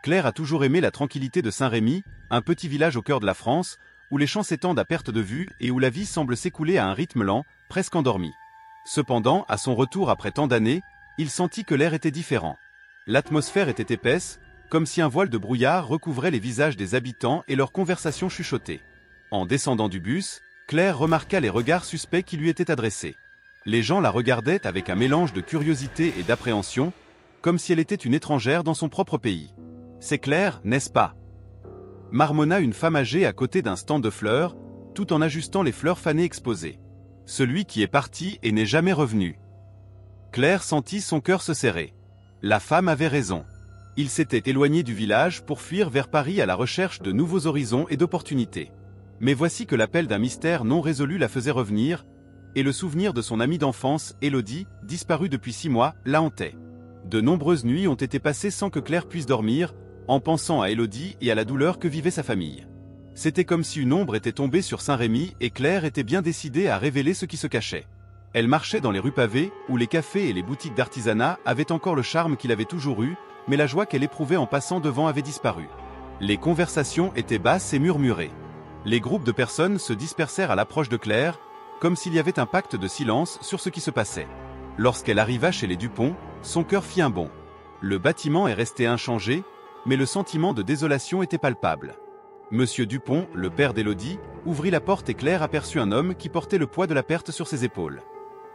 Claire a toujours aimé la tranquillité de Saint-Rémy, un petit village au cœur de la France, où les champs s'étendent à perte de vue et où la vie semble s'écouler à un rythme lent, presque endormi. Cependant, à son retour après tant d'années, il sentit que l'air était différent. L'atmosphère était épaisse, comme si un voile de brouillard recouvrait les visages des habitants et leurs conversations chuchotées. En descendant du bus, Claire remarqua les regards suspects qui lui étaient adressés. Les gens la regardaient avec un mélange de curiosité et d'appréhension, comme si elle était une étrangère dans son propre pays. « C'est Claire, n'est-ce pas ?» marmonna une femme âgée à côté d'un stand de fleurs, tout en ajustant les fleurs fanées exposées. « Celui qui est parti et n'est jamais revenu. » Claire sentit son cœur se serrer. La femme avait raison. Il s'était éloigné du village pour fuir vers Paris à la recherche de nouveaux horizons et d'opportunités. Mais voici que l'appel d'un mystère non résolu la faisait revenir, et le souvenir de son amie d'enfance, Élodie, disparue depuis 6 mois, la hantait. De nombreuses nuits ont été passées sans que Claire puisse dormir, en pensant à Élodie et à la douleur que vivait sa famille. C'était comme si une ombre était tombée sur Saint-Rémy et Claire était bien décidée à révéler ce qui se cachait. Elle marchait dans les rues pavées, où les cafés et les boutiques d'artisanat avaient encore le charme qu'il avait toujours eu, mais la joie qu'elle éprouvait en passant devant avait disparu. Les conversations étaient basses et murmurées. Les groupes de personnes se dispersèrent à l'approche de Claire, comme s'il y avait un pacte de silence sur ce qui se passait. Lorsqu'elle arriva chez les Dupont, son cœur fit un bond. Le bâtiment est resté inchangé, mais le sentiment de désolation était palpable. Monsieur Dupont, le père d'Élodie, ouvrit la porte et Claire aperçut un homme qui portait le poids de la perte sur ses épaules.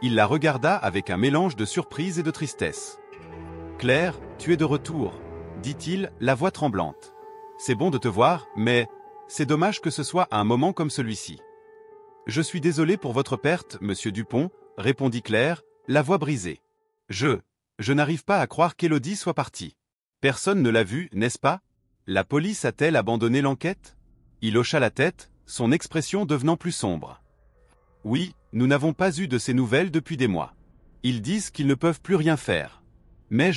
Il la regarda avec un mélange de surprise et de tristesse. « Claire, tu es de retour, » dit-il, la voix tremblante. « C'est bon de te voir, mais c'est dommage que ce soit à un moment comme celui-ci. »« Je suis désolé pour votre perte, monsieur Dupont, » répondit Claire, la voix brisée. « Je n'arrive pas à croire qu'Élodie soit partie. Personne ne l'a vue, n'est-ce pas? La police a-t-elle abandonné l'enquête ?» Il hocha la tête, son expression devenant plus sombre. « Oui, nous n'avons pas eu de ces nouvelles depuis des mois. Ils disent qu'ils ne peuvent plus rien faire. Mais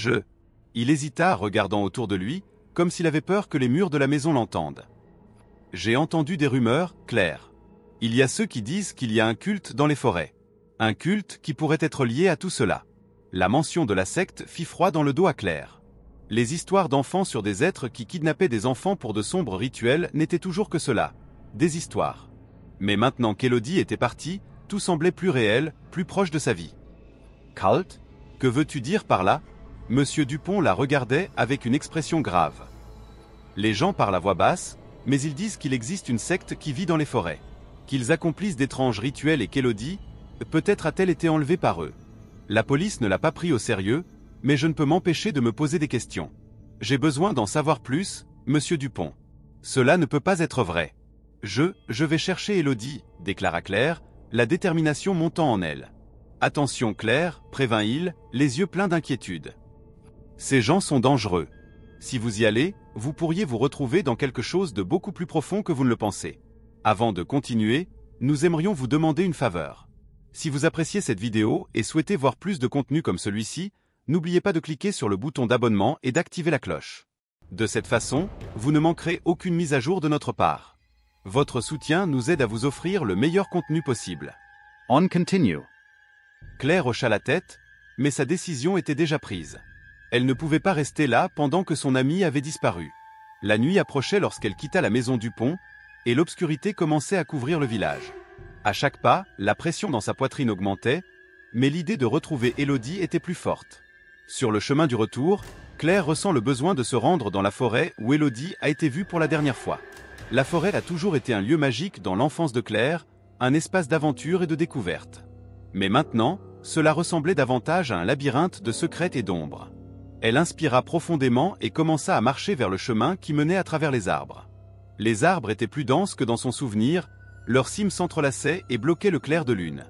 Il hésita, regardant autour de lui, comme s'il avait peur que les murs de la maison l'entendent. « J'ai entendu des rumeurs, Claire. Il y a ceux qui disent qu'il y a un culte dans les forêts. Un culte qui pourrait être lié à tout cela. » La mention de la secte fit froid dans le dos à Claire. Les histoires d'enfants sur des êtres qui kidnappaient des enfants pour de sombres rituels n'étaient toujours que cela, des histoires. Mais maintenant qu'Élodie était partie, tout semblait plus réel, plus proche de sa vie. « Cult ? Que veux-tu dire par là ?» Monsieur Dupont la regardait avec une expression grave. « Les gens parlent à voix basse, mais ils disent qu'il existe une secte qui vit dans les forêts. Qu'ils accomplissent d'étranges rituels et qu'Élodie, peut-être a-t-elle été enlevée par eux. La police ne l'a pas pris au sérieux, mais je ne peux m'empêcher de me poser des questions. J'ai besoin d'en savoir plus, monsieur Dupont. Cela ne peut pas être vrai. Je vais chercher Élodie, déclara Claire, la détermination montant en elle. Attention Claire, prévint-il, les yeux pleins d'inquiétude. Ces gens sont dangereux. Si vous y allez, vous pourriez vous retrouver dans quelque chose de beaucoup plus profond que vous ne le pensez. Avant de continuer, nous aimerions vous demander une faveur. Si vous appréciez cette vidéo et souhaitez voir plus de contenu comme celui-ci, n'oubliez pas de cliquer sur le bouton d'abonnement et d'activer la cloche. De cette façon, vous ne manquerez aucune mise à jour de notre part. Votre soutien nous aide à vous offrir le meilleur contenu possible. On continue. Claire hocha la tête, mais sa décision était déjà prise. Elle ne pouvait pas rester là pendant que son amie avait disparu. La nuit approchait lorsqu'elle quitta la maison Dupont, et l'obscurité commençait à couvrir le village. À chaque pas, la pression dans sa poitrine augmentait, mais l'idée de retrouver Élodie était plus forte. Sur le chemin du retour, Claire ressent le besoin de se rendre dans la forêt où Élodie a été vue pour la dernière fois. La forêt a toujours été un lieu magique dans l'enfance de Claire, un espace d'aventure et de découverte. Mais maintenant, cela ressemblait davantage à un labyrinthe de secrets et d'ombres. Elle inspira profondément et commença à marcher vers le chemin qui menait à travers les arbres. Les arbres étaient plus denses que dans son souvenir, leurs cimes s'entrelaçaient et bloquaient le clair de lune.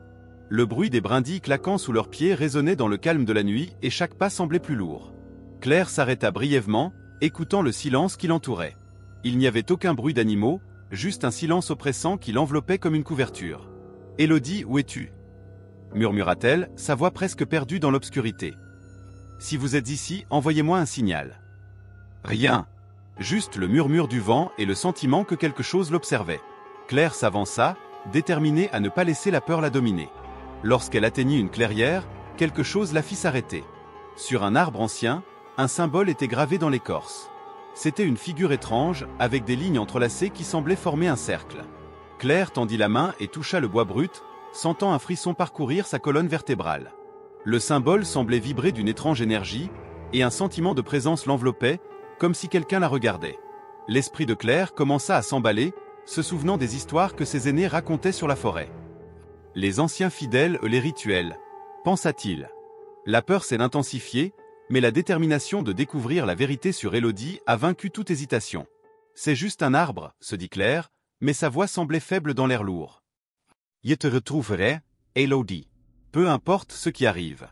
Le bruit des brindilles claquant sous leurs pieds résonnait dans le calme de la nuit et chaque pas semblait plus lourd. Claire s'arrêta brièvement, écoutant le silence qui l'entourait. Il n'y avait aucun bruit d'animaux, juste un silence oppressant qui l'enveloppait comme une couverture. « Élodie, où es-tu » murmura-t-elle, sa voix presque perdue dans l'obscurité. « Si vous êtes ici, envoyez-moi un signal. » Rien. Juste le murmure du vent et le sentiment que quelque chose l'observait. Claire s'avança, déterminée à ne pas laisser la peur la dominer. Lorsqu'elle atteignit une clairière, quelque chose la fit s'arrêter. Sur un arbre ancien, un symbole était gravé dans l'écorce. C'était une figure étrange, avec des lignes entrelacées qui semblaient former un cercle. Claire tendit la main et toucha le bois brut, sentant un frisson parcourir sa colonne vertébrale. Le symbole semblait vibrer d'une étrange énergie, et un sentiment de présence l'enveloppait, comme si quelqu'un la regardait. L'esprit de Claire commença à s'emballer, se souvenant des histoires que ses aînés racontaient sur la forêt. Les anciens fidèles et les rituels, pensa-t-il. La peur s'est intensifiée, mais la détermination de découvrir la vérité sur Élodie a vaincu toute hésitation. C'est juste un arbre, se dit Claire, mais sa voix semblait faible dans l'air lourd. Je te retrouverai, Élodie. Peu importe ce qui arrive.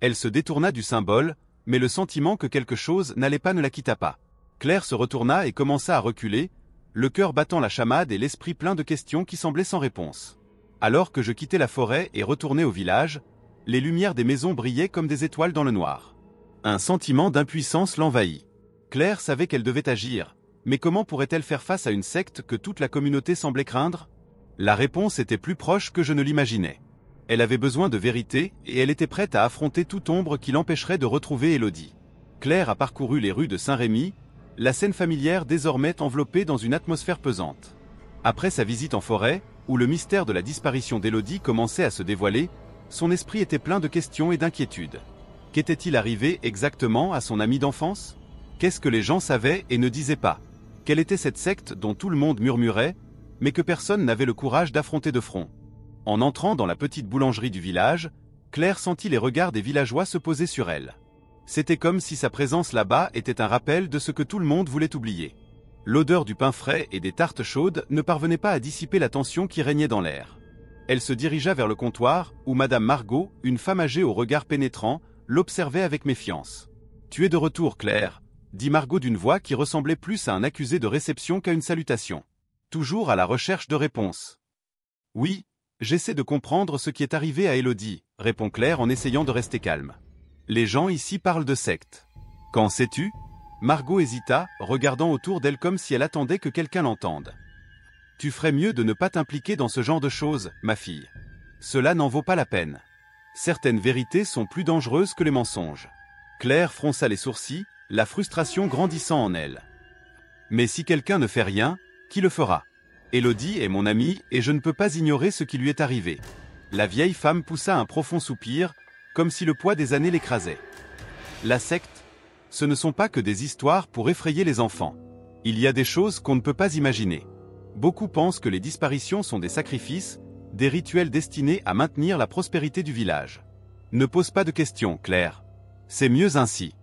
Elle se détourna du symbole, mais le sentiment que quelque chose n'allait pas ne la quitta pas. Claire se retourna et commença à reculer, le cœur battant la chamade et l'esprit plein de questions qui semblaient sans réponse. Alors que je quittais la forêt et retournais au village, les lumières des maisons brillaient comme des étoiles dans le noir. Un sentiment d'impuissance l'envahit. Claire savait qu'elle devait agir, mais comment pourrait-elle faire face à une secte que toute la communauté semblait craindre? La réponse était plus proche que je ne l'imaginais. Elle avait besoin de vérité et elle était prête à affronter toute ombre qui l'empêcherait de retrouver Élodie. Claire a parcouru les rues de Saint-Rémy, la scène familière désormais enveloppée dans une atmosphère pesante. Après sa visite en forêt, où le mystère de la disparition d'Élodie commençait à se dévoiler, son esprit était plein de questions et d'inquiétudes. Qu'était-il arrivé exactement à son ami d'enfance? Qu'est-ce que les gens savaient et ne disaient pas? Quelle était cette secte dont tout le monde murmurait, mais que personne n'avait le courage d'affronter de front? En entrant dans la petite boulangerie du village, Claire sentit les regards des villageois se poser sur elle. C'était comme si sa présence là-bas était un rappel de ce que tout le monde voulait oublier. L'odeur du pain frais et des tartes chaudes ne parvenait pas à dissiper la tension qui régnait dans l'air. Elle se dirigea vers le comptoir, où Madame Margot, une femme âgée au regard pénétrant, l'observait avec méfiance. « Tu es de retour, Claire », dit Margot d'une voix qui ressemblait plus à un accusé de réception qu'à une salutation. Toujours à la recherche de réponses. « Oui, j'essaie de comprendre ce qui est arrivé à Élodie », répond Claire en essayant de rester calme. « Les gens ici parlent de secte. Qu'en sais-tu » Margot hésita, regardant autour d'elle comme si elle attendait que quelqu'un l'entende. « Tu ferais mieux de ne pas t'impliquer dans ce genre de choses, ma fille. Cela n'en vaut pas la peine. Certaines vérités sont plus dangereuses que les mensonges. » Claire fronça les sourcils, la frustration grandissant en elle. « Mais si quelqu'un ne fait rien, qui le fera? Élodie est mon amie et je ne peux pas ignorer ce qui lui est arrivé. » La vieille femme poussa un profond soupir, comme si le poids des années l'écrasait. « La secte, ce ne sont pas que des histoires pour effrayer les enfants. Il y a des choses qu'on ne peut pas imaginer. Beaucoup pensent que les disparitions sont des sacrifices, des rituels destinés à maintenir la prospérité du village. Ne pose pas de questions, Claire. C'est mieux ainsi. »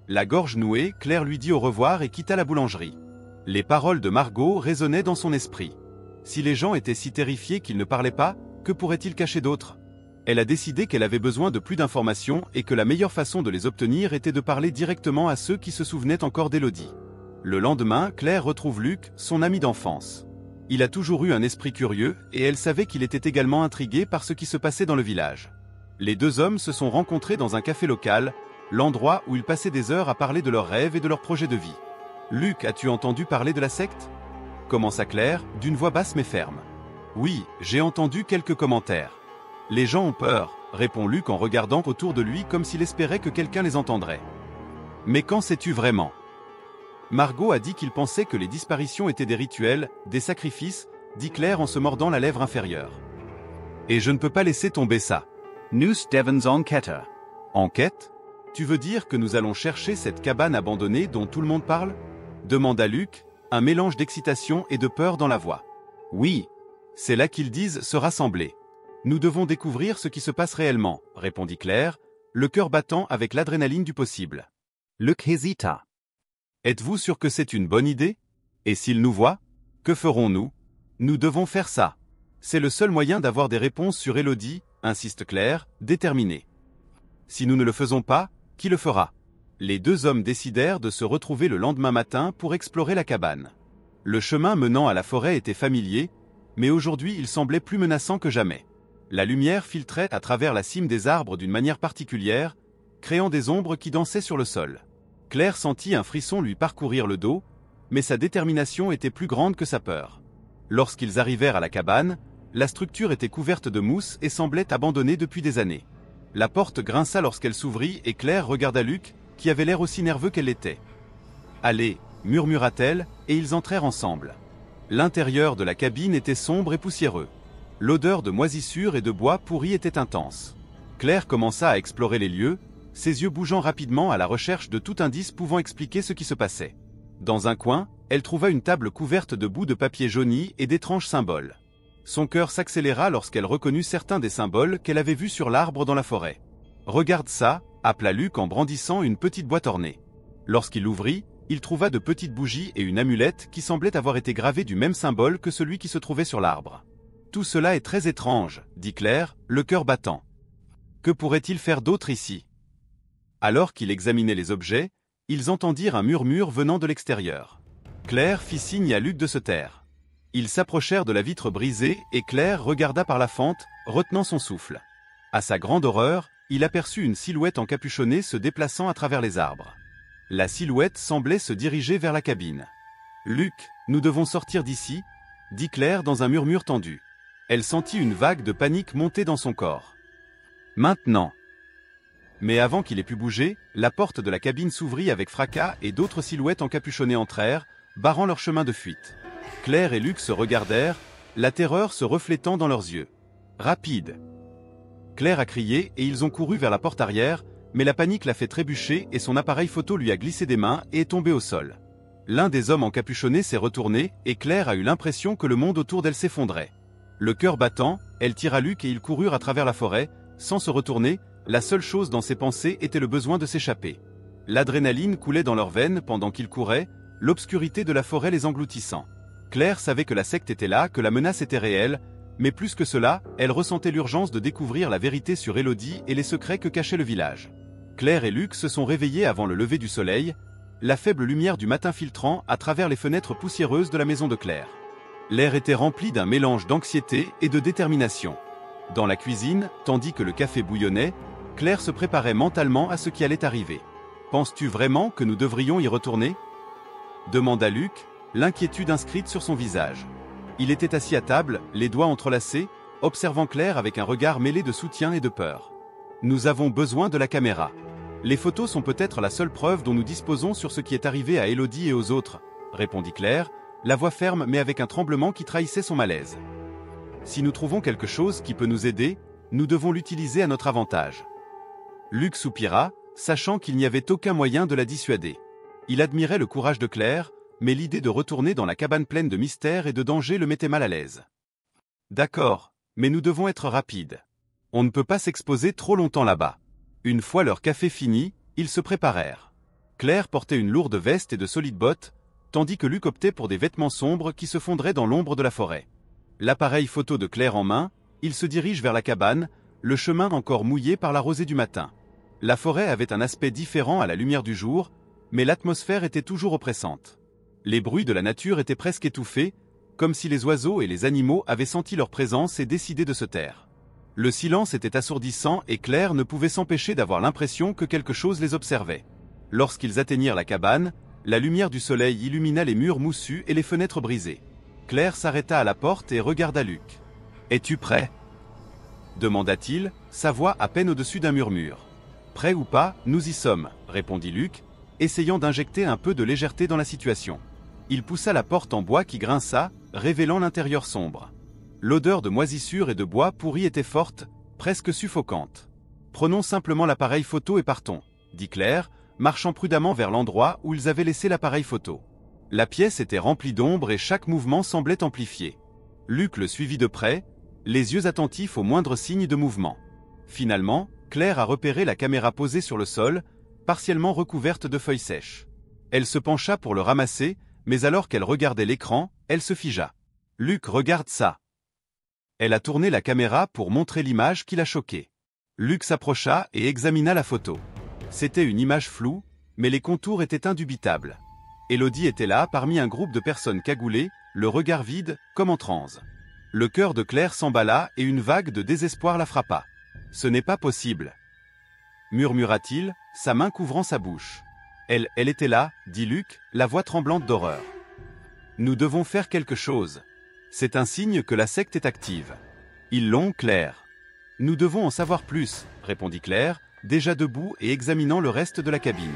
La gorge nouée, Claire lui dit au revoir et quitta la boulangerie. Les paroles de Margot résonnaient dans son esprit. Si les gens étaient si terrifiés qu'ils ne parlaient pas, que pourraient-ils cacher d'autre? Elle a décidé qu'elle avait besoin de plus d'informations et que la meilleure façon de les obtenir était de parler directement à ceux qui se souvenaient encore d'Élodie. Le lendemain, Claire retrouve Luc, son ami d'enfance. Il a toujours eu un esprit curieux et elle savait qu'il était également intrigué par ce qui se passait dans le village. Les deux hommes se sont rencontrés dans un café local, l'endroit où ils passaient des heures à parler de leurs rêves et de leurs projets de vie. « Luc, as-tu entendu parler de la secte ?» commença Claire, d'une voix basse mais ferme. « Oui, j'ai entendu quelques commentaires. Les gens ont peur, » répond Luc en regardant autour de lui comme s'il espérait que quelqu'un les entendrait. « Mais qu'en sais-tu vraiment ?» Margot a dit qu'il pensait que les disparitions étaient des rituels, des sacrifices, dit Claire en se mordant la lèvre inférieure. « Et je ne peux pas laisser tomber ça. »« Nous devons enquêter. »« Enquête ? Tu veux dire que nous allons chercher cette cabane abandonnée dont tout le monde parle ?» demanda Luc, un mélange d'excitation et de peur dans la voix. « Oui. C'est là qu'ils disent se rassembler. Nous devons découvrir ce qui se passe réellement, » répondit Claire, le cœur battant avec l'adrénaline du possible. Luc hésita. « Êtes-vous sûr que c'est une bonne idée? Et s'ils nous voient, que ferons-nous? Nous devons faire ça. C'est le seul moyen d'avoir des réponses sur Élodie, » insiste Claire, déterminée. « Si nous ne le faisons pas, qui le fera? » Les deux hommes décidèrent de se retrouver le lendemain matin pour explorer la cabane. Le chemin menant à la forêt était familier, mais aujourd'hui il semblait plus menaçant que jamais. La lumière filtrait à travers la cime des arbres d'une manière particulière, créant des ombres qui dansaient sur le sol. Claire sentit un frisson lui parcourir le dos, mais sa détermination était plus grande que sa peur. Lorsqu'ils arrivèrent à la cabane, la structure était couverte de mousse et semblait abandonnée depuis des années. La porte grinça lorsqu'elle s'ouvrit et Claire regarda Luc, qui avait l'air aussi nerveux qu'elle l'était. « Allez, murmura-t-elle, et ils entrèrent ensemble. L'intérieur de la cabine était sombre et poussiéreux. L'odeur de moisissure et de bois pourri était intense. Claire commença à explorer les lieux, ses yeux bougeant rapidement à la recherche de tout indice pouvant expliquer ce qui se passait. Dans un coin, elle trouva une table couverte de bouts de papier jauni et d'étranges symboles. Son cœur s'accéléra lorsqu'elle reconnut certains des symboles qu'elle avait vus sur l'arbre dans la forêt. « Regarde ça !» appela Luc en brandissant une petite boîte ornée. Lorsqu'il l'ouvrit, il trouva de petites bougies et une amulette qui semblait avoir été gravée du même symbole que celui qui se trouvait sur l'arbre. « Tout cela est très étrange, » dit Claire, le cœur battant. « Que pourrait-il faire d'autre ici ?» Alors qu'il examinait les objets, ils entendirent un murmure venant de l'extérieur. Claire fit signe à Luc de se taire. Ils s'approchèrent de la vitre brisée et Claire regarda par la fente, retenant son souffle. À sa grande horreur, il aperçut une silhouette encapuchonnée se déplaçant à travers les arbres. La silhouette semblait se diriger vers la cabine. « Luc, nous devons sortir d'ici » dit Claire dans un murmure tendu. Elle sentit une vague de panique monter dans son corps. « Maintenant !» Mais avant qu'il ait pu bouger, la porte de la cabine s'ouvrit avec fracas et d'autres silhouettes encapuchonnées entrèrent, barrant leur chemin de fuite. Claire et Luc se regardèrent, la terreur se reflétant dans leurs yeux. « Rapide !» Claire a crié et ils ont couru vers la porte arrière, mais la panique l'a fait trébucher et son appareil photo lui a glissé des mains et est tombé au sol. L'un des hommes encapuchonnés s'est retourné et Claire a eu l'impression que le monde autour d'elle s'effondrait. Le cœur battant, elle tira Luc et ils coururent à travers la forêt, sans se retourner, la seule chose dans ses pensées était le besoin de s'échapper. L'adrénaline coulait dans leurs veines pendant qu'ils couraient, l'obscurité de la forêt les engloutissant. Claire savait que la secte était là, que la menace était réelle, mais plus que cela, elle ressentait l'urgence de découvrir la vérité sur Élodie et les secrets que cachait le village. Claire et Luc se sont réveillés avant le lever du soleil, la faible lumière du matin filtrant à travers les fenêtres poussiéreuses de la maison de Claire. L'air était rempli d'un mélange d'anxiété et de détermination. Dans la cuisine, tandis que le café bouillonnait, Claire se préparait mentalement à ce qui allait arriver. « Penses-tu vraiment que nous devrions y retourner ?» demanda Luc, l'inquiétude inscrite sur son visage. Il était assis à table, les doigts entrelacés, observant Claire avec un regard mêlé de soutien et de peur. « Nous avons besoin de la caméra. Les photos sont peut-être la seule preuve dont nous disposons sur ce qui est arrivé à Élodie et aux autres, » répondit Claire, la voix ferme mais avec un tremblement qui trahissait son malaise. « Si nous trouvons quelque chose qui peut nous aider, nous devons l'utiliser à notre avantage. » Luc soupira, sachant qu'il n'y avait aucun moyen de la dissuader. Il admirait le courage de Claire, mais l'idée de retourner dans la cabane pleine de mystères et de dangers le mettait mal à l'aise. « D'accord, mais nous devons être rapides. On ne peut pas s'exposer trop longtemps là-bas. » Une fois leur café fini, ils se préparèrent. Claire portait une lourde veste et de solides bottes, tandis que Luc optait pour des vêtements sombres qui se fondraient dans l'ombre de la forêt. L'appareil photo de Claire en main, ils se dirigent vers la cabane, le chemin encore mouillé par la rosée du matin. La forêt avait un aspect différent à la lumière du jour, mais l'atmosphère était toujours oppressante. Les bruits de la nature étaient presque étouffés, comme si les oiseaux et les animaux avaient senti leur présence et décidé de se taire. Le silence était assourdissant et Claire ne pouvait s'empêcher d'avoir l'impression que quelque chose les observait. Lorsqu'ils atteignirent la cabane, la lumière du soleil illumina les murs moussus et les fenêtres brisées. Claire s'arrêta à la porte et regarda Luc. « Es-tu prêt ?» demanda-t-il, sa voix à peine au-dessus d'un murmure. « Prêt ou pas, nous y sommes, » répondit Luc, essayant d'injecter un peu de légèreté dans la situation. Il poussa la porte en bois qui grinça, révélant l'intérieur sombre. L'odeur de moisissure et de bois pourri était forte, presque suffocante. « Prenons simplement l'appareil photo et partons, » dit Claire, marchant prudemment vers l'endroit où ils avaient laissé l'appareil photo. La pièce était remplie d'ombre et chaque mouvement semblait amplifié. Luc le suivit de près, les yeux attentifs au moindre signe de mouvement. Finalement, Claire a repéré la caméra posée sur le sol, partiellement recouverte de feuilles sèches. Elle se pencha pour le ramasser, mais alors qu'elle regardait l'écran, elle se figea. « Luc, regarde ça !» Elle a tourné la caméra pour montrer l'image qui l'a choquée. Luc s'approcha et examina la photo. C'était une image floue, mais les contours étaient indubitables. Élodie était là parmi un groupe de personnes cagoulées, le regard vide, comme en transe. Le cœur de Claire s'emballa et une vague de désespoir la frappa. « Ce n'est pas possible !» murmura-t-il, sa main couvrant sa bouche. « Elle était là, » dit Luc, la voix tremblante d'horreur. « Nous devons faire quelque chose. C'est un signe que la secte est active. » Ils l'ont, Claire. « Nous devons en savoir plus, » répondit Claire, déjà debout et examinant le reste de la cabine.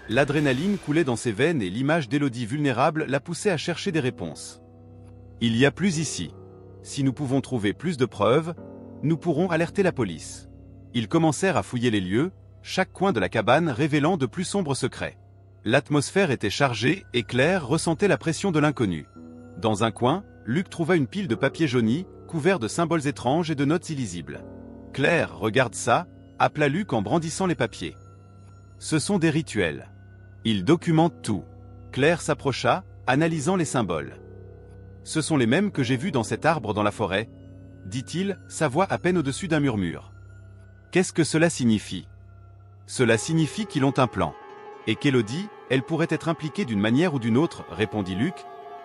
L'adrénaline coulait dans ses veines et l'image d'Élodie vulnérable la poussait à chercher des réponses. Il y a plus ici. Si nous pouvons trouver plus de preuves, nous pourrons alerter la police. Ils commencèrent à fouiller les lieux, chaque coin de la cabane révélant de plus sombres secrets. L'atmosphère était chargée et Claire ressentait la pression de l'inconnu. Dans un coin, Luc trouva une pile de papier jauni, couvert de symboles étranges et de notes illisibles. « Claire, regarde ça », appela Luc en brandissant les papiers. « Ce sont des rituels. Ils documentent tout. » Claire s'approcha, analysant les symboles. « Ce sont les mêmes que j'ai vus dans cet arbre dans la forêt, » dit-il, sa voix à peine au-dessus d'un murmure. « Qu'est-ce que cela signifie ?»« Cela signifie qu'ils ont un plan. Et qu'Élodie, elle pourrait être impliquée d'une manière ou d'une autre, » répondit Luc,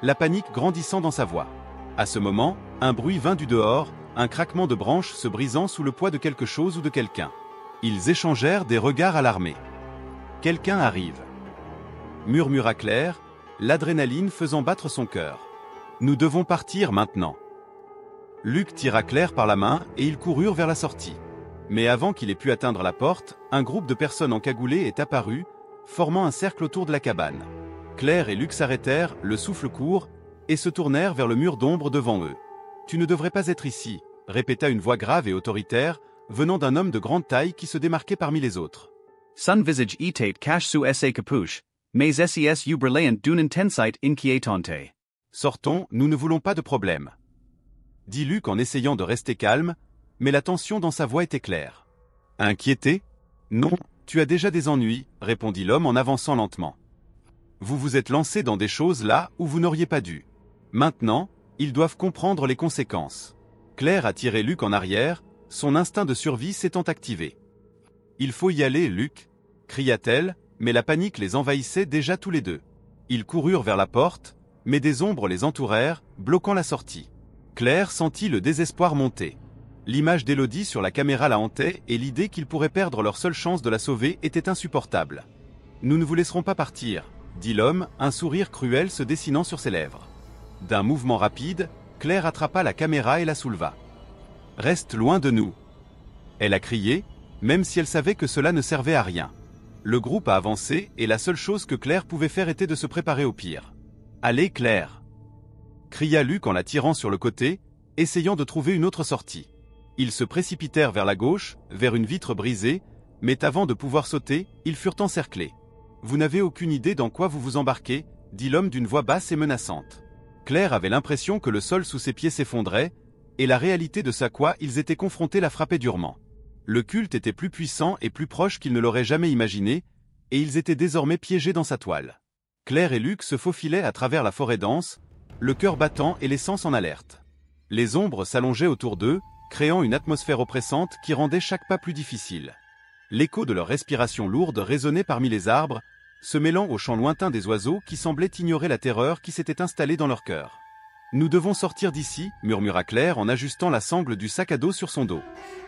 la panique grandissant dans sa voix. À ce moment, un bruit vint du dehors, un craquement de branches se brisant sous le poids de quelque chose ou de quelqu'un. Ils échangèrent des regards alarmés. « Quelqu'un arrive !» murmura Claire, l'adrénaline faisant battre son cœur. « Nous devons partir maintenant. » Luc tira Claire par la main et ils coururent vers la sortie. Mais avant qu'il ait pu atteindre la porte, un groupe de personnes encagoulées est apparu, formant un cercle autour de la cabane. Claire et Luc s'arrêtèrent, le souffle court, et se tournèrent vers le mur d'ombre devant eux. « Tu ne devrais pas être ici », répéta une voix grave et autoritaire, venant d'un homme de grande taille qui se démarquait parmi les autres. Sun visage etate cash su sa capuche, mais ses uberlayant d'une intensite inquiétante. Sortons, nous ne voulons pas de problème, dit Luc en essayant de rester calme, mais la tension dans sa voix était claire. Inquiété ? Non, tu as déjà des ennuis, répondit l'homme en avançant lentement. Vous vous êtes lancé dans des choses là où vous n'auriez pas dû. Maintenant, ils doivent comprendre les conséquences. Claire a tiré Luc en arrière, son instinct de survie s'étant activé. Il faut y aller, Luc, cria-t-elle, mais la panique les envahissait déjà tous les deux. Ils coururent vers la porte, mais des ombres les entourèrent, bloquant la sortie. Claire sentit le désespoir monter. L'image d'Élodie sur la caméra la hantait et l'idée qu'ils pourraient perdre leur seule chance de la sauver était insupportable. « Nous ne vous laisserons pas partir », dit l'homme, un sourire cruel se dessinant sur ses lèvres. D'un mouvement rapide, Claire attrapa la caméra et la souleva. « Reste loin de nous !» Elle a crié, même si elle savait que cela ne servait à rien. Le groupe a avancé et la seule chose que Claire pouvait faire était de se préparer au pire. « Allez, Claire !» cria Luc en la tirant sur le côté, essayant de trouver une autre sortie. Ils se précipitèrent vers la gauche, vers une vitre brisée, mais avant de pouvoir sauter, ils furent encerclés. « Vous n'avez aucune idée dans quoi vous vous embarquez » dit l'homme d'une voix basse et menaçante. Claire avait l'impression que le sol sous ses pieds s'effondrait, et la réalité de ce à quoi ils étaient confrontés la frappait durement. Le culte était plus puissant et plus proche qu'ils ne l'auraient jamais imaginé, et ils étaient désormais piégés dans sa toile. Claire et Luc se faufilaient à travers la forêt dense, le cœur battant et les sens en alerte. Les ombres s'allongeaient autour d'eux, créant une atmosphère oppressante qui rendait chaque pas plus difficile. L'écho de leur respiration lourde résonnait parmi les arbres, se mêlant au chant lointain des oiseaux qui semblaient ignorer la terreur qui s'était installée dans leur cœur. « Nous devons sortir d'ici » murmura Claire en ajustant la sangle du sac à dos sur son dos.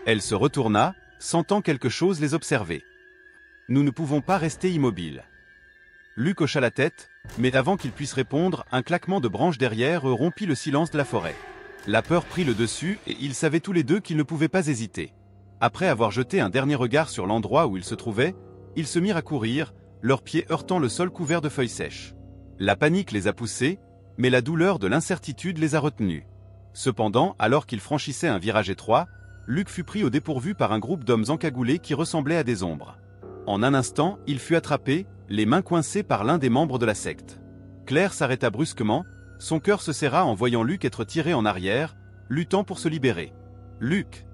Elle se retourna, sentant quelque chose les observer. « Nous ne pouvons pas rester immobiles. » Luc hocha la tête, mais avant qu'il puisse répondre, un claquement de branches derrière eux rompit le silence de la forêt. La peur prit le dessus et ils savaient tous les deux qu'ils ne pouvaient pas hésiter. Après avoir jeté un dernier regard sur l'endroit où ils se trouvaient, ils se mirent à courir, leurs pieds heurtant le sol couvert de feuilles sèches. La panique les a poussés, mais la douleur de l'incertitude les a retenus. Cependant, alors qu'ils franchissaient un virage étroit, Luc fut pris au dépourvu par un groupe d'hommes encagoulés qui ressemblaient à des ombres. En un instant, il fut attrapé, les mains coincées par l'un des membres de la secte. Claire s'arrêta brusquement, son cœur se serra en voyant Luc être tiré en arrière, luttant pour se libérer. « Luc !»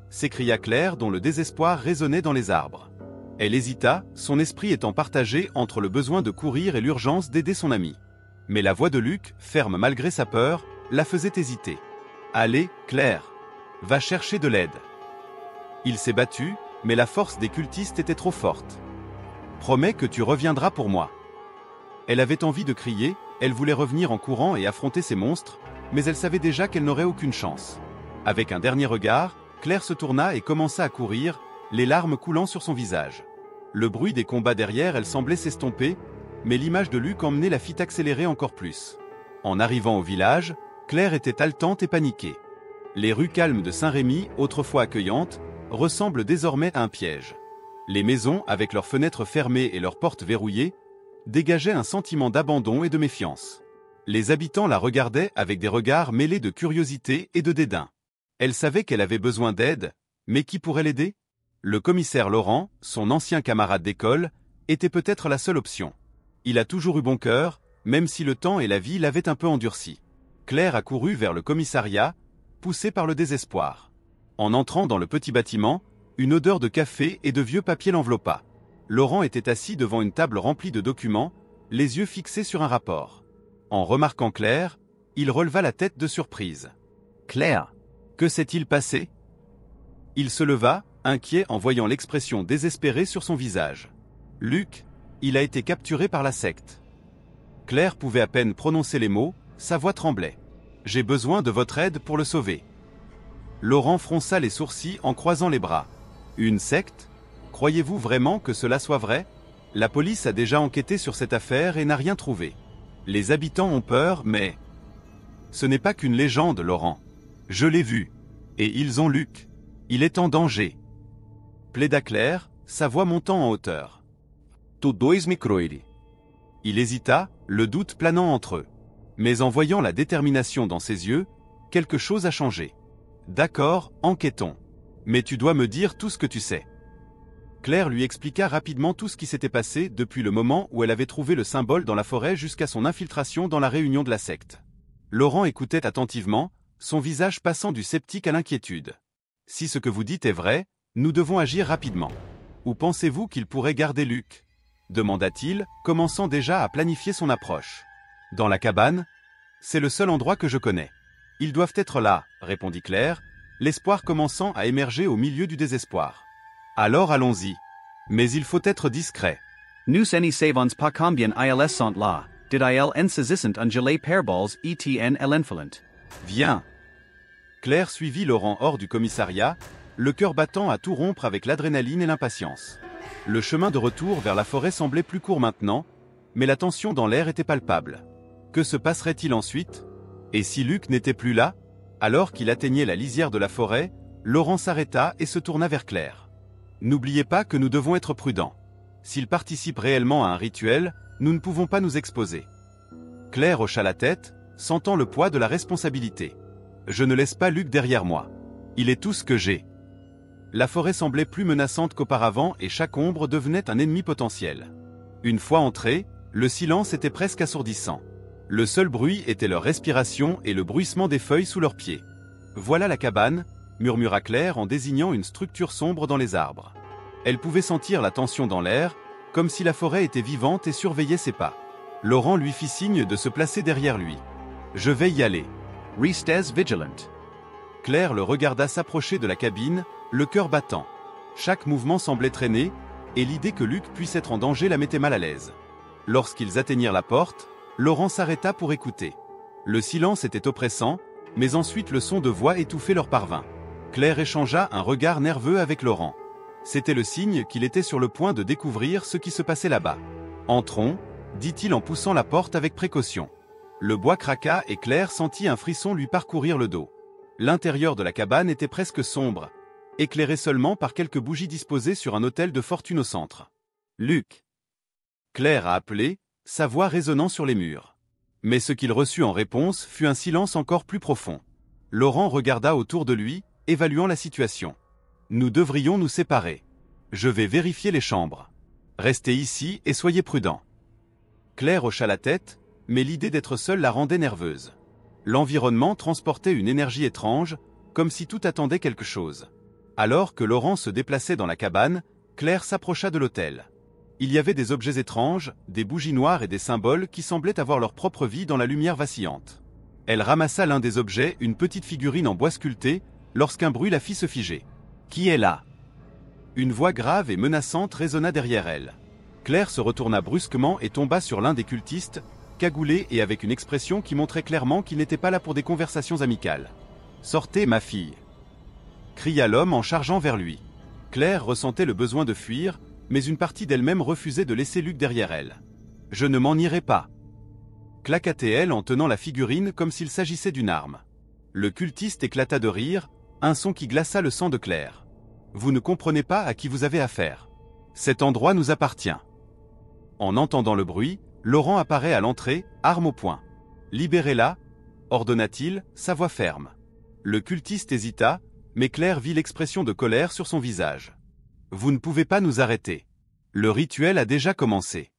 s'écria Claire dont le désespoir résonnait dans les arbres. Elle hésita, son esprit étant partagé entre le besoin de courir et l'urgence d'aider son ami. Mais la voix de Luc, ferme malgré sa peur, la faisait hésiter. « Allez, Claire, va chercher de l'aide. » Il s'est battu, mais la force des cultistes était trop forte. « Promets que tu reviendras pour moi. » Elle avait envie de crier, elle voulait revenir en courant et affronter ces monstres, mais elle savait déjà qu'elle n'aurait aucune chance. Avec un dernier regard, Claire se tourna et commença à courir, les larmes coulant sur son visage. Le bruit des combats derrière elle semblait s'estomper, mais l'image de Luc emmenait la fit accélérer encore plus. En arrivant au village, Claire était haletante et paniquée. Les rues calmes de Saint-Rémy, autrefois accueillantes, ressemblent désormais à un piège. Les maisons, avec leurs fenêtres fermées et leurs portes verrouillées, dégageaient un sentiment d'abandon et de méfiance. Les habitants la regardaient avec des regards mêlés de curiosité et de dédain. Elle savait qu'elle avait besoin d'aide, mais qui pourrait l'aider? Le commissaire Laurent, son ancien camarade d'école, était peut-être la seule option. Il a toujours eu bon cœur, même si le temps et la vie l'avaient un peu endurci. Claire accourut vers le commissariat, poussée par le désespoir. En entrant dans le petit bâtiment, une odeur de café et de vieux papier l'enveloppa. Laurent était assis devant une table remplie de documents, les yeux fixés sur un rapport. En remarquant Claire, il releva la tête de surprise. « Claire, que s'est-il passé ?» Il se leva, inquiet en voyant l'expression désespérée sur son visage. « Luc, il a été capturé par la secte. » Claire pouvait à peine prononcer les mots, sa voix tremblait. « J'ai besoin de votre aide pour le sauver. » Laurent fronça les sourcils en croisant les bras. « Une secte ? Croyez-vous vraiment que cela soit vrai ? La police a déjà enquêté sur cette affaire et n'a rien trouvé. Les habitants ont peur, mais... Ce n'est pas qu'une légende, Laurent. Je l'ai vu. Et ils ont Luc. Il est en danger. » Plaida Claire, sa voix montant en hauteur. « Tu dois me croire. » Il hésita, le doute planant entre eux. Mais en voyant la détermination dans ses yeux, quelque chose a changé. « D'accord, enquêtons. Mais tu dois me dire tout ce que tu sais. » Claire lui expliqua rapidement tout ce qui s'était passé depuis le moment où elle avait trouvé le symbole dans la forêt jusqu'à son infiltration dans la réunion de la secte. Laurent écoutait attentivement, son visage passant du sceptique à l'inquiétude. « Si ce que vous dites est vrai, nous devons agir rapidement. Où pensez-vous qu'il pourrait garder Luc ?» demanda-t-il, commençant déjà à planifier son approche. « Dans la cabane ? C'est le seul endroit que je connais. Ils doivent être là, » répondit Claire, l'espoir commençant à émerger au milieu du désespoir. « Alors allons-y. Mais il faut être discret. » Nous any savons pas combien ils sont là, did il ensisissent ungulé pairballs etn l'enfant. Viens. Claire suivit Laurent hors du commissariat, le cœur battant à tout rompre avec l'adrénaline et l'impatience. Le chemin de retour vers la forêt semblait plus court maintenant, mais la tension dans l'air était palpable. Que se passerait-il ensuite? Et si Luc n'était plus là? Alors qu'il atteignait la lisière de la forêt, Laurent s'arrêta et se tourna vers Claire. « N'oubliez pas que nous devons être prudents. S'il participe réellement à un rituel, nous ne pouvons pas nous exposer. » Claire hocha la tête, sentant le poids de la responsabilité. « Je ne laisse pas Luc derrière moi. Il est tout ce que j'ai. » La forêt semblait plus menaçante qu'auparavant et chaque ombre devenait un ennemi potentiel. Une fois entrés, le silence était presque assourdissant. Le seul bruit était leur respiration et le bruissement des feuilles sous leurs pieds. « Voilà la cabane, » murmura Claire en désignant une structure sombre dans les arbres. Elle pouvait sentir la tension dans l'air, comme si la forêt était vivante et surveillait ses pas. Laurent lui fit signe de se placer derrière lui. « Je vais y aller. » Restes vigilant. Claire le regarda s'approcher de la cabine, le cœur battant. Chaque mouvement semblait traîner, et l'idée que Luc puisse être en danger la mettait mal à l'aise. Lorsqu'ils atteignirent la porte, Laurent s'arrêta pour écouter. Le silence était oppressant, mais ensuite le son de voix étouffé leur parvint. Claire échangea un regard nerveux avec Laurent. C'était le signe qu'il était sur le point de découvrir ce qui se passait là-bas. « Entrons », dit-il en poussant la porte avec précaution. Le bois craqua et Claire sentit un frisson lui parcourir le dos. L'intérieur de la cabane était presque sombre, éclairé seulement par quelques bougies disposées sur un autel de fortune au centre. « Luc !» Claire a appelé, sa voix résonnant sur les murs. Mais ce qu'il reçut en réponse fut un silence encore plus profond. Laurent regarda autour de lui, évaluant la situation. « Nous devrions nous séparer. Je vais vérifier les chambres. Restez ici et soyez prudents. » Claire hocha la tête, mais l'idée d'être seule la rendait nerveuse. L'environnement transportait une énergie étrange, comme si tout attendait quelque chose. Alors que Laurent se déplaçait dans la cabane, Claire s'approcha de l'autel. Il y avait des objets étranges, des bougies noires et des symboles qui semblaient avoir leur propre vie dans la lumière vacillante. Elle ramassa l'un des objets, une petite figurine en bois sculpté, lorsqu'un bruit la fit se figer. « Qui est là ?» Une voix grave et menaçante résonna derrière elle. Claire se retourna brusquement et tomba sur l'un des cultistes, cagoulé et avec une expression qui montrait clairement qu'il n'était pas là pour des conversations amicales. « Sortez, ma fille !» cria l'homme en chargeant vers lui. Claire ressentait le besoin de fuir, mais une partie d'elle-même refusait de laisser Luc derrière elle. « Je ne m'en irai pas !» claqua-t-elle en tenant la figurine comme s'il s'agissait d'une arme. Le cultiste éclata de rire, un son qui glaça le sang de Claire. « Vous ne comprenez pas à qui vous avez affaire. Cet endroit nous appartient. En entendant le bruit, Laurent apparaît à l'entrée, arme au poing. Libérez-la, ordonna-t-il, sa voix ferme. Le cultiste hésita, mais Claire vit l'expression de colère sur son visage. Vous ne pouvez pas nous arrêter. Le rituel a déjà commencé.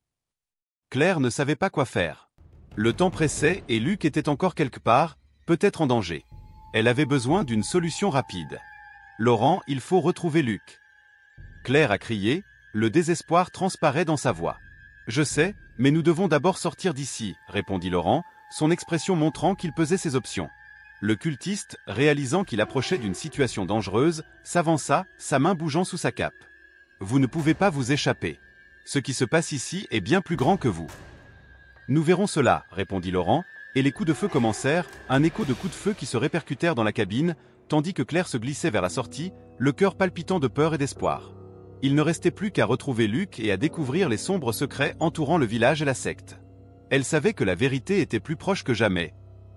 Claire ne savait pas quoi faire. Le temps pressait et Luc était encore quelque part, peut-être en danger. Elle avait besoin d'une solution rapide. Laurent, il faut retrouver Luc. Claire a crié, le désespoir transparaît dans sa voix. Je sais, mais nous devons d'abord sortir d'ici, répondit Laurent, son expression montrant qu'il pesait ses options. Le cultiste, réalisant qu'il approchait d'une situation dangereuse, s'avança, sa main bougeant sous sa cape. Vous ne pouvez pas vous échapper. Ce qui se passe ici est bien plus grand que vous. Nous verrons cela, répondit Laurent, et les coups de feu commencèrent, un écho de coups de feu qui se répercutèrent dans la cabine, tandis que Claire se glissait vers la sortie, le cœur palpitant de peur et d'espoir. Il ne restait plus qu'à retrouver Luc et à découvrir les sombres secrets entourant le village et la secte. Elle savait que la vérité était plus proche que jamais.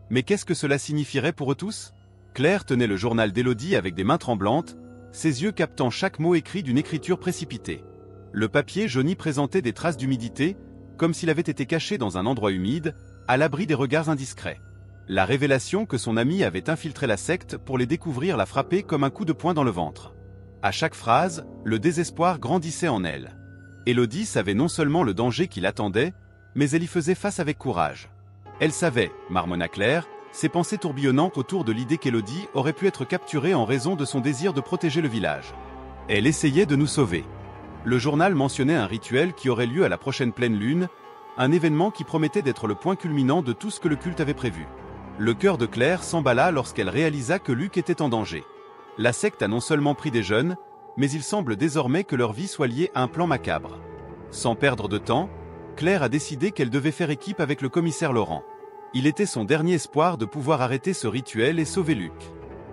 Mais qu'est-ce que cela signifierait pour eux tous? Claire tenait le journal d'Élodie avec des mains tremblantes, ses yeux captant chaque mot écrit d'une écriture précipitée. Le papier jauni présentait des traces d'humidité, comme s'il avait été caché dans un endroit humide, à l'abri des regards indiscrets. La révélation que son ami avait infiltré la secte pour les découvrir la frappait comme un coup de poing dans le ventre. À chaque phrase, le désespoir grandissait en elle. Élodie savait non seulement le danger qui l'attendait, mais elle y faisait face avec courage. Elle savait, marmonna Claire, ses pensées tourbillonnant autour de l'idée qu'Élodie aurait pu être capturée en raison de son désir de protéger le village. Elle essayait de nous sauver. Le journal mentionnait un rituel qui aurait lieu à la prochaine pleine lune, un événement qui promettait d'être le point culminant de tout ce que le culte avait prévu. Le cœur de Claire s'emballa lorsqu'elle réalisa que Luc était en danger. La secte a non seulement pris des jeunes, mais il semble désormais que leur vie soit liée à un plan macabre. Sans perdre de temps, Claire a décidé qu'elle devait faire équipe avec le commissaire Laurent. Il était son dernier espoir de pouvoir arrêter ce rituel et sauver Luc.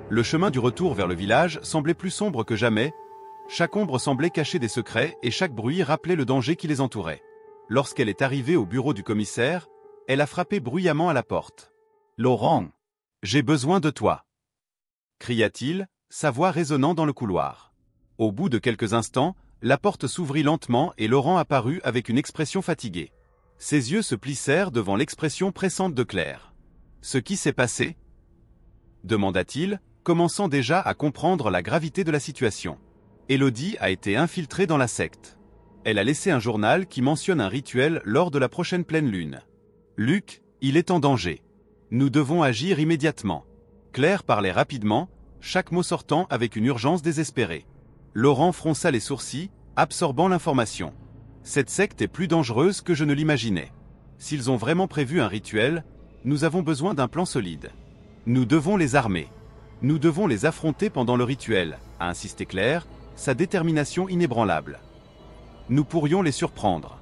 Le chemin du retour vers le village semblait plus sombre que jamais, chaque ombre semblait cacher des secrets et chaque bruit rappelait le danger qui les entourait. Lorsqu'elle est arrivée au bureau du commissaire, elle a frappé bruyamment à la porte. « Laurent, j'ai besoin de toi !» cria-t-il, sa voix résonnant dans le couloir. Au bout de quelques instants, la porte s'ouvrit lentement et Laurent apparut avec une expression fatiguée. Ses yeux se plissèrent devant l'expression pressante de Claire. « Ce qui s'est passé ?» demanda-t-il, commençant déjà à comprendre la gravité de la situation. Élodie a été infiltrée dans la secte. Elle a laissé un journal qui mentionne un rituel lors de la prochaine pleine lune. Luc, il est en danger. Nous devons agir immédiatement. Claire parlait rapidement, chaque mot sortant avec une urgence désespérée. Laurent fronça les sourcils, absorbant l'information. Cette secte est plus dangereuse que je ne l'imaginais. S'ils ont vraiment prévu un rituel, nous avons besoin d'un plan solide. Nous devons les armer. Nous devons les affronter pendant le rituel, a insisté Claire, sa détermination inébranlable. Nous pourrions les surprendre.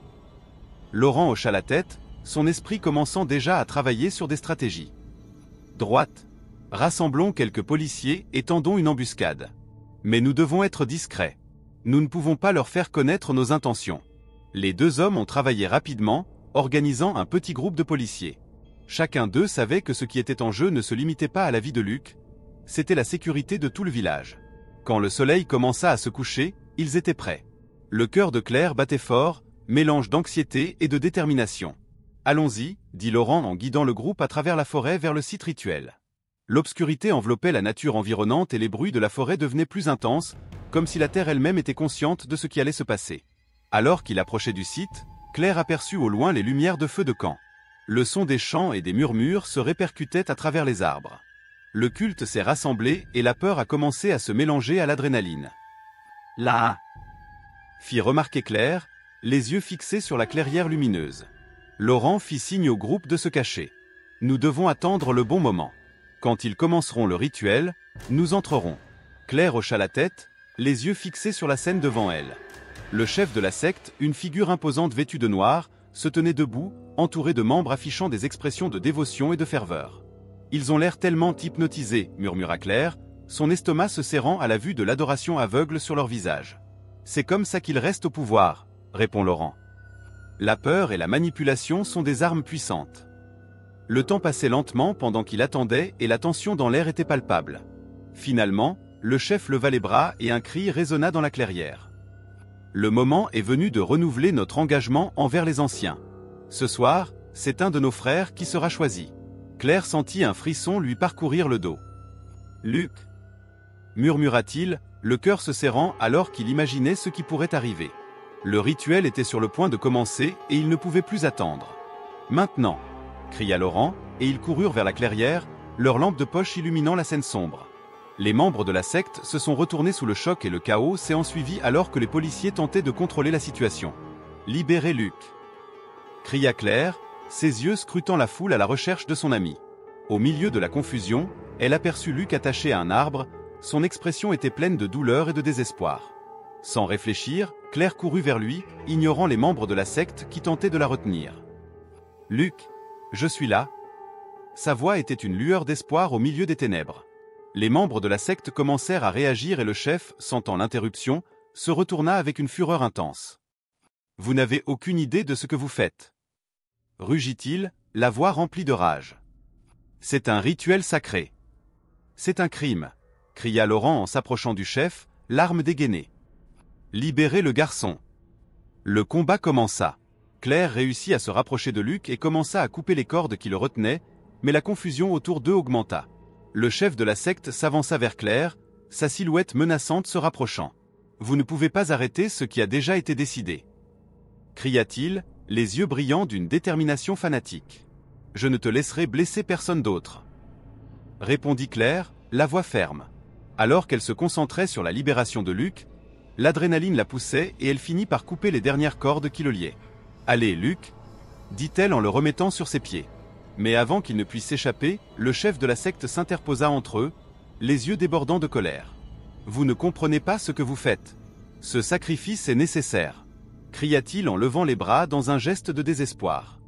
Laurent hocha la tête, son esprit commençant déjà à travailler sur des stratégies. Droite. Rassemblons quelques policiers et tendons une embuscade. Mais nous devons être discrets. Nous ne pouvons pas leur faire connaître nos intentions. Les deux hommes ont travaillé rapidement, organisant un petit groupe de policiers. Chacun d'eux savait que ce qui était en jeu ne se limitait pas à la vie de Luc, c'était la sécurité de tout le village. Quand le soleil commença à se coucher, ils étaient prêts. Le cœur de Claire battait fort, mélange d'anxiété et de détermination. « Allons-y », dit Laurent en guidant le groupe à travers la forêt vers le site rituel. L'obscurité enveloppait la nature environnante et les bruits de la forêt devenaient plus intenses, comme si la terre elle-même était consciente de ce qui allait se passer. Alors qu'il approchait du site, Claire aperçut au loin les lumières de feu de camp. Le son des chants et des murmures se répercutait à travers les arbres. Le culte s'est rassemblé et la peur a commencé à se mélanger à l'adrénaline. « Là !» fit remarquer Claire, les yeux fixés sur la clairière lumineuse. Laurent fit signe au groupe de se cacher. « Nous devons attendre le bon moment. Quand ils commenceront le rituel, nous entrerons. » Claire hocha la tête, les yeux fixés sur la scène devant elle. Le chef de la secte, une figure imposante vêtue de noir, se tenait debout, entouré de membres affichant des expressions de dévotion et de ferveur. « Ils ont l'air tellement hypnotisés, » murmura Claire, son estomac se serrant à la vue de l'adoration aveugle sur leur visage. « C'est comme ça qu'ils restent au pouvoir, » répond Laurent. La peur et la manipulation sont des armes puissantes. Le temps passait lentement pendant qu'il attendait et la tension dans l'air était palpable. Finalement, le chef leva les bras et un cri résonna dans la clairière. Le moment est venu de renouveler notre engagement envers les anciens. Ce soir, c'est un de nos frères qui sera choisi. Claire sentit un frisson lui parcourir le dos. Luc, murmura-t-il, le cœur se serrant alors qu'il imaginait ce qui pourrait arriver. Le rituel était sur le point de commencer et il ne pouvait plus attendre. Maintenant, cria Laurent, et ils coururent vers la clairière, leur lampe de poche illuminant la scène sombre. Les membres de la secte se sont retournés sous le choc et le chaos s'est ensuivi alors que les policiers tentaient de contrôler la situation. « Libérez Luc !» cria Claire, ses yeux scrutant la foule à la recherche de son ami. Au milieu de la confusion, elle aperçut Luc attaché à un arbre, son expression était pleine de douleur et de désespoir. Sans réfléchir, Claire courut vers lui, ignorant les membres de la secte qui tentaient de la retenir. « Luc, je suis là !» Sa voix était une lueur d'espoir au milieu des ténèbres. Les membres de la secte commencèrent à réagir et le chef, sentant l'interruption, se retourna avec une fureur intense. « Vous n'avez aucune idée de ce que vous faites !» rugit-il, la voix remplie de rage. « C'est un rituel sacré. C'est un crime !» cria Laurent en s'approchant du chef, l'arme dégainée. « Libérez le garçon !» Le combat commença. Claire réussit à se rapprocher de Luc et commença à couper les cordes qui le retenaient, mais la confusion autour d'eux augmenta. Le chef de la secte s'avança vers Claire, sa silhouette menaçante se rapprochant. « Vous ne pouvez pas arrêter ce qui a déjà été décidé !» cria-t-il, les yeux brillants d'une détermination fanatique. « Je ne te laisserai blesser personne d'autre !» répondit Claire, la voix ferme. Alors qu'elle se concentrait sur la libération de Luc, l'adrénaline la poussait et elle finit par couper les dernières cordes qui le liaient. « Allez, Luc !» dit-elle en le remettant sur ses pieds. Mais avant qu'il ne puisse s'échapper, le chef de la secte s'interposa entre eux, les yeux débordants de colère. « Vous ne comprenez pas ce que vous faites. Ce sacrifice est nécessaire !» cria-t-il en levant les bras dans un geste de désespoir.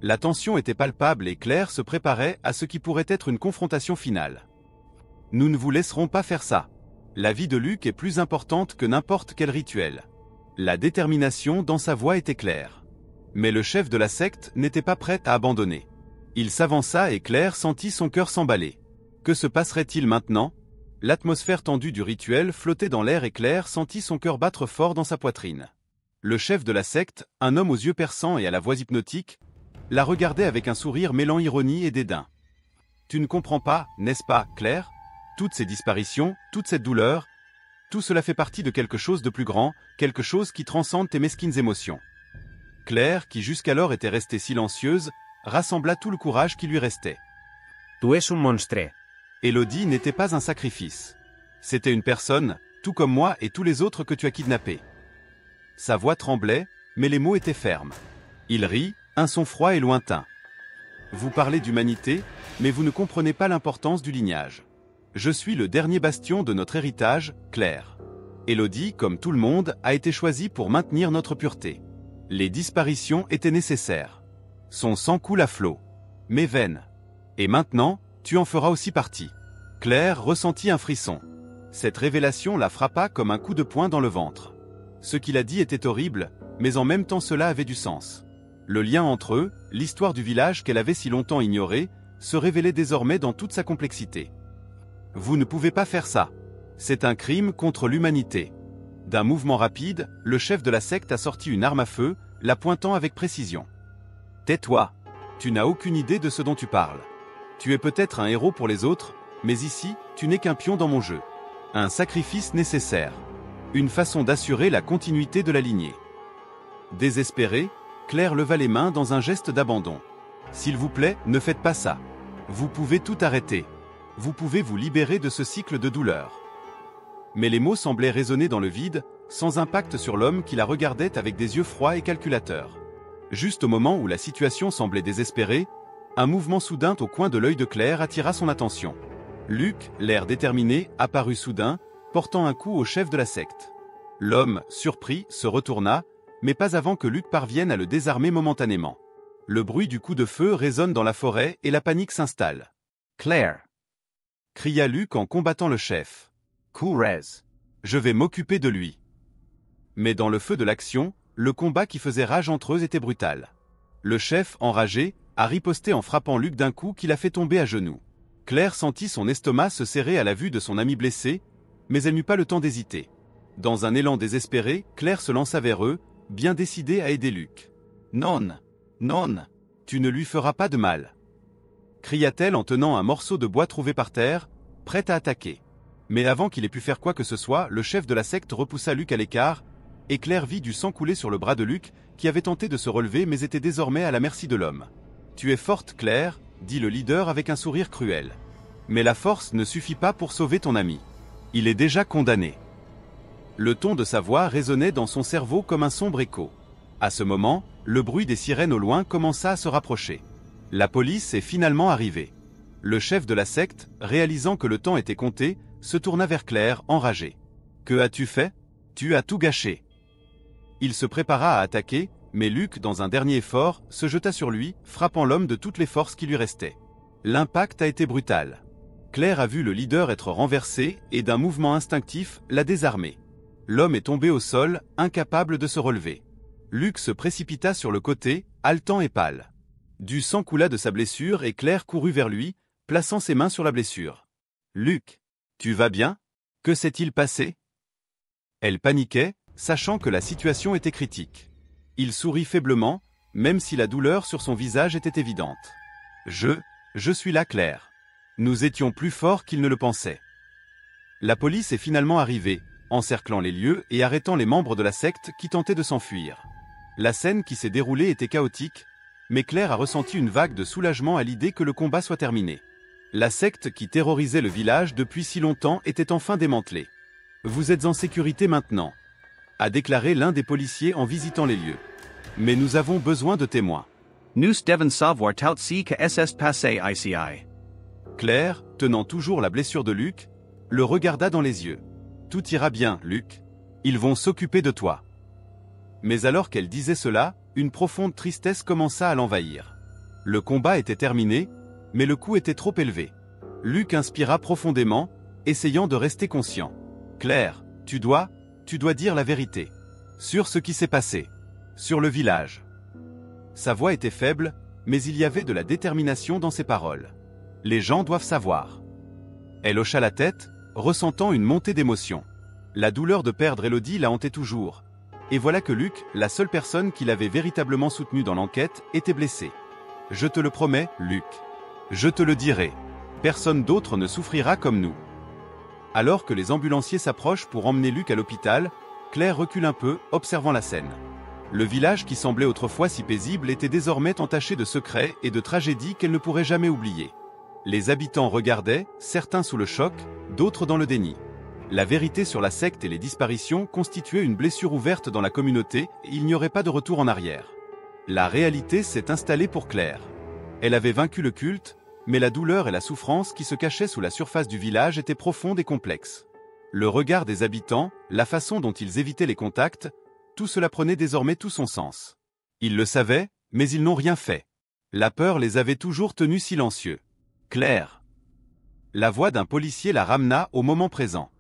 La tension était palpable et Claire se préparait à ce qui pourrait être une confrontation finale. « Nous ne vous laisserons pas faire ça. La vie de Luc est plus importante que n'importe quel rituel. » La détermination dans sa voix était claire. Mais le chef de la secte n'était pas prêt à abandonner. Il s'avança et Claire sentit son cœur s'emballer. Que se passerait-il maintenant? L'atmosphère tendue du rituel flottait dans l'air et Claire sentit son cœur battre fort dans sa poitrine. Le chef de la secte, un homme aux yeux perçants et à la voix hypnotique, la regardait avec un sourire mêlant ironie et dédain. « Tu ne comprends pas, n'est-ce pas, Claire? Toutes ces disparitions, toute cette douleur, tout cela fait partie de quelque chose de plus grand, quelque chose qui transcende tes mesquines émotions. » Claire, qui jusqu'alors était restée silencieuse, rassembla tout le courage qui lui restait. « Tu es un monstre. » Élodie n'était pas un sacrifice. C'était une personne, tout comme moi et tous les autres que tu as kidnappés. Sa voix tremblait, mais les mots étaient fermes. Il rit, un son froid et lointain. Vous parlez d'humanité, mais vous ne comprenez pas l'importance du lignage. Je suis le dernier bastion de notre héritage, Claire. Élodie, comme tout le monde, a été choisie pour maintenir notre pureté. Les disparitions étaient nécessaires. Son sang coule à flot. Mes veines. Et maintenant, tu en feras aussi partie. Claire ressentit un frisson. Cette révélation la frappa comme un coup de poing dans le ventre. Ce qu'il a dit était horrible, mais en même temps cela avait du sens. Le lien entre eux, l'histoire du village qu'elle avait si longtemps ignorée, se révélait désormais dans toute sa complexité. Vous ne pouvez pas faire ça. C'est un crime contre l'humanité. D'un mouvement rapide, le chef de la secte a sorti une arme à feu, la pointant avec précision. Tais-toi. Tu n'as aucune idée de ce dont tu parles. Tu es peut-être un héros pour les autres, mais ici, tu n'es qu'un pion dans mon jeu. Un sacrifice nécessaire. Une façon d'assurer la continuité de la lignée. Désespérée, Claire leva les mains dans un geste d'abandon. S'il vous plaît, ne faites pas ça. Vous pouvez tout arrêter. Vous pouvez vous libérer de ce cycle de douleur. Mais les mots semblaient résonner dans le vide, sans impact sur l'homme qui la regardait avec des yeux froids et calculateurs. Juste au moment où la situation semblait désespérée, un mouvement soudain au coin de l'œil de Claire attira son attention. Luc, l'air déterminé, apparut soudain, portant un coup au chef de la secte. L'homme, surpris, se retourna, mais pas avant que Luc parvienne à le désarmer momentanément. Le bruit du coup de feu résonne dans la forêt et la panique s'installe. « Claire !» cria Luc en combattant le chef. « Courez !» Je vais m'occuper de lui. Mais dans le feu de l'action, le combat qui faisait rage entre eux était brutal. Le chef, enragé, a riposté en frappant Luc d'un coup qui l'a fait tomber à genoux. Claire sentit son estomac se serrer à la vue de son ami blessé, mais elle n'eut pas le temps d'hésiter. Dans un élan désespéré, Claire se lança vers eux, bien décidée à aider Luc. « Non, non, tu ne lui feras pas de mal !» cria-t-elle en tenant un morceau de bois trouvé par terre, prête à attaquer. Mais avant qu'il ait pu faire quoi que ce soit, le chef de la secte repoussa Luc à l'écart, et Claire vit du sang couler sur le bras de Luc, qui avait tenté de se relever mais était désormais à la merci de l'homme. « Tu es forte, Claire, » dit le leader avec un sourire cruel. « Mais la force ne suffit pas pour sauver ton ami. Il est déjà condamné. » Le ton de sa voix résonnait dans son cerveau comme un sombre écho. À ce moment, le bruit des sirènes au loin commença à se rapprocher. La police est finalement arrivée. Le chef de la secte, réalisant que le temps était compté, se tourna vers Claire, enragé. « Que as-tu fait ? Tu as tout gâché !» Il se prépara à attaquer, mais Luc, dans un dernier effort, se jeta sur lui, frappant l'homme de toutes les forces qui lui restaient. L'impact a été brutal. Claire a vu le leader être renversé et d'un mouvement instinctif, l'a désarmé. L'homme est tombé au sol, incapable de se relever. Luc se précipita sur le côté, haletant et pâle. Du sang coula de sa blessure et Claire courut vers lui, plaçant ses mains sur la blessure. « Luc, tu vas bien ? Que s'est-il passé ?» Elle paniquait, sachant que la situation était critique. Il sourit faiblement, même si la douleur sur son visage était évidente. « Je suis là, Claire. Nous étions plus forts qu'ils ne le pensaient. » La police est finalement arrivée, encerclant les lieux et arrêtant les membres de la secte qui tentaient de s'enfuir. La scène qui s'est déroulée était chaotique, mais Claire a ressenti une vague de soulagement à l'idée que le combat soit terminé. La secte qui terrorisait le village depuis si longtemps était enfin démantelée. « Vous êtes en sécurité maintenant », a déclaré l'un des policiers en visitant les lieux. « Mais nous avons besoin de témoins. » Nous devons savoir tout ce que s'est passé ici. Claire, tenant toujours la blessure de Luc, le regarda dans les yeux. « Tout ira bien, Luc. Ils vont s'occuper de toi. » Mais alors qu'elle disait cela, une profonde tristesse commença à l'envahir. Le combat était terminé, mais le coup était trop élevé. Luc inspira profondément, essayant de rester conscient. « Claire, tu dois dire la vérité. Sur ce qui s'est passé. Sur le village. » Sa voix était faible, mais il y avait de la détermination dans ses paroles. « Les gens doivent savoir. » Elle hocha la tête, ressentant une montée d'émotion. La douleur de perdre Élodie la hantait toujours. Et voilà que Luc, la seule personne qui l'avait véritablement soutenu dans l'enquête, était blessé. « Je te le promets, Luc. Je te le dirai. Personne d'autre ne souffrira comme nous. » Alors que les ambulanciers s'approchent pour emmener Luc à l'hôpital, Claire recule un peu, observant la scène. Le village qui semblait autrefois si paisible était désormais entaché de secrets et de tragédies qu'elle ne pourrait jamais oublier. Les habitants regardaient, certains sous le choc, d'autres dans le déni. La vérité sur la secte et les disparitions constituait une blessure ouverte dans la communauté et il n'y aurait pas de retour en arrière. La réalité s'est installée pour Claire. Elle avait vaincu le culte, mais la douleur et la souffrance qui se cachaient sous la surface du village étaient profondes et complexes. Le regard des habitants, la façon dont ils évitaient les contacts, tout cela prenait désormais tout son sens. Ils le savaient, mais ils n'ont rien fait. La peur les avait toujours tenus silencieux. Claire. La voix d'un policier la ramena au moment présent.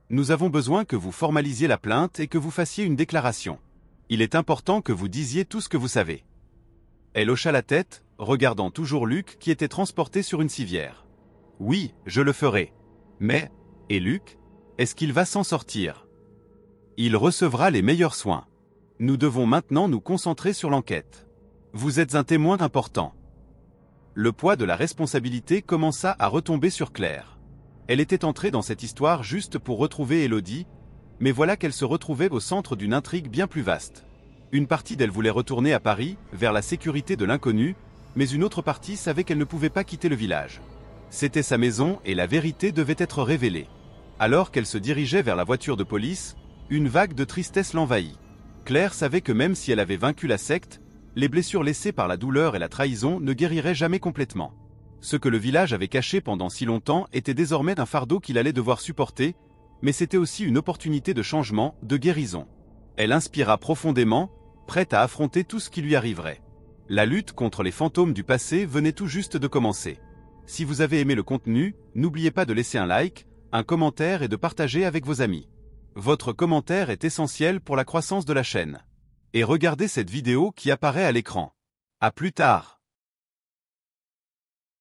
Nous avons besoin que vous formalisiez la plainte et que vous fassiez une déclaration. Il est important que vous disiez tout ce que vous savez. Elle hocha la tête, regardant toujours Luc qui était transporté sur une civière. Oui, je le ferai. Mais, et Luc, est-ce qu'il va s'en sortir? Il recevra les meilleurs soins. Nous devons maintenant nous concentrer sur l'enquête. Vous êtes un témoin important. Le poids de la responsabilité commença à retomber sur Claire. Elle était entrée dans cette histoire juste pour retrouver Élodie, mais voilà qu'elle se retrouvait au centre d'une intrigue bien plus vaste. Une partie d'elle voulait retourner à Paris, vers la sécurité de l'inconnu, mais une autre partie savait qu'elle ne pouvait pas quitter le village. C'était sa maison et la vérité devait être révélée. Alors qu'elle se dirigeait vers la voiture de police, une vague de tristesse l'envahit. Claire savait que même si elle avait vaincu la secte, les blessures laissées par la douleur et la trahison ne guériraient jamais complètement. Ce que le village avait caché pendant si longtemps était désormais un fardeau qu'il allait devoir supporter, mais c'était aussi une opportunité de changement, de guérison. Elle inspira profondément, prête à affronter tout ce qui lui arriverait. La lutte contre les fantômes du passé venait tout juste de commencer. Si vous avez aimé le contenu, n'oubliez pas de laisser un like, un commentaire et de partager avec vos amis. Votre commentaire est essentiel pour la croissance de la chaîne. Et regardez cette vidéo qui apparaît à l'écran. À plus tard.